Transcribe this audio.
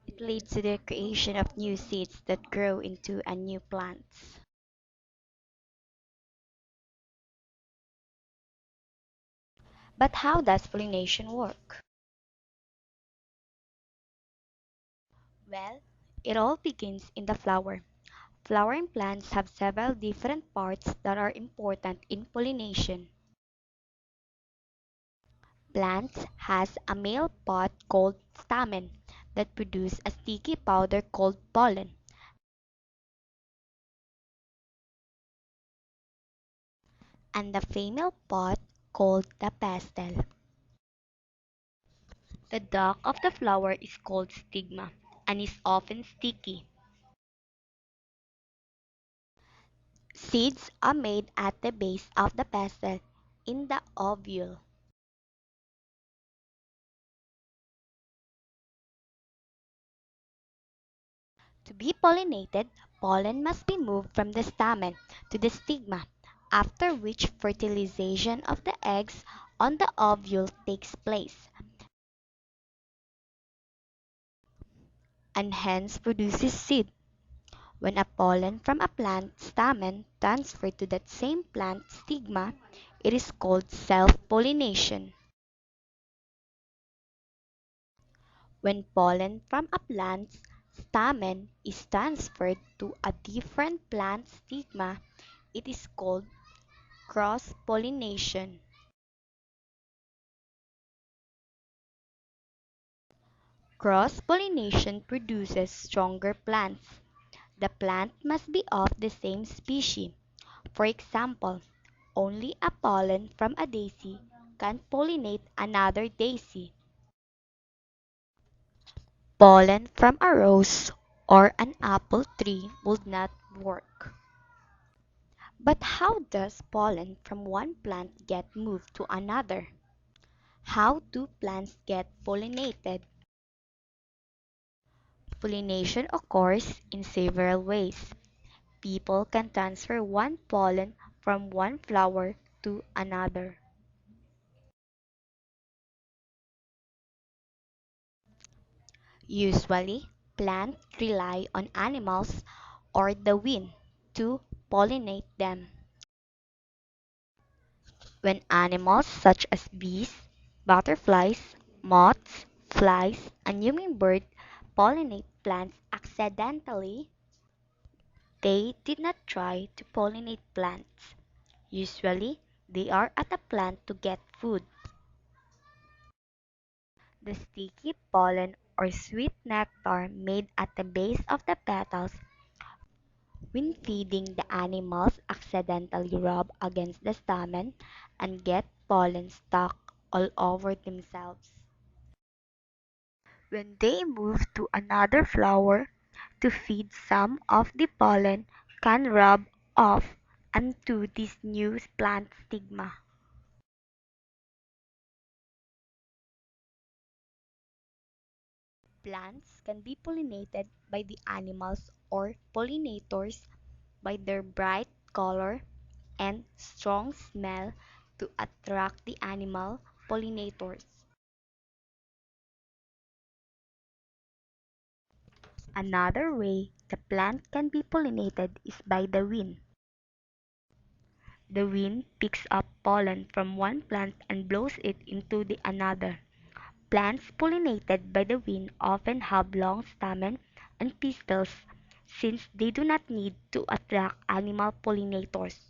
It leads to the creation of new seeds that grow into a new plants. But how does pollination work? Well, it all begins in the flower. Flowering plants have several different parts that are important in pollination. Plants has a male pod called stamen that produce a sticky powder called pollen, and the female pod called the pistil. The duct of the flower is called stigma and is often sticky. Seeds are made at the base of the pistil in the ovule. To be pollinated, pollen must be moved from the stamen to the stigma, after which fertilization of the eggs on the ovule takes place, and hence produces seed. When a pollen from a plant stamen transferred to that same plant stigma, it is called self-pollination. When pollen from a plant's stamen is transferred to a different plant stigma, it is called cross-pollination. Cross-pollination produces stronger plants. The plant must be of the same species. For example, only a pollen from a daisy can pollinate another daisy. Pollen from a rose or an apple tree would not work. But how does pollen from one plant get moved to another? How do plants get pollinated? Pollination occurs in several ways. People can transfer one pollen from one flower to another. Usually, plants rely on animals or the wind to pollinate them. When animals such as bees, butterflies, moths, flies, and hummingbirds pollinate plants accidentally, they did not try to pollinate plants. Usually, they are at a plant to get food. The sticky pollen or sweet nectar made at the base of the petals when feeding the animals accidentally rub against the stamen and get pollen stuck all over themselves. When they move to another flower to feed, some of the pollen can rub off onto this new plant stigma. Plants can be pollinated by the animals or pollinators by their bright color and strong smell to attract the animal pollinators. Another way the plant can be pollinated is by the wind. The wind picks up pollen from one plant and blows it into the another. Plants pollinated by the wind often have long stamens and pistils since they do not need to attract animal pollinators.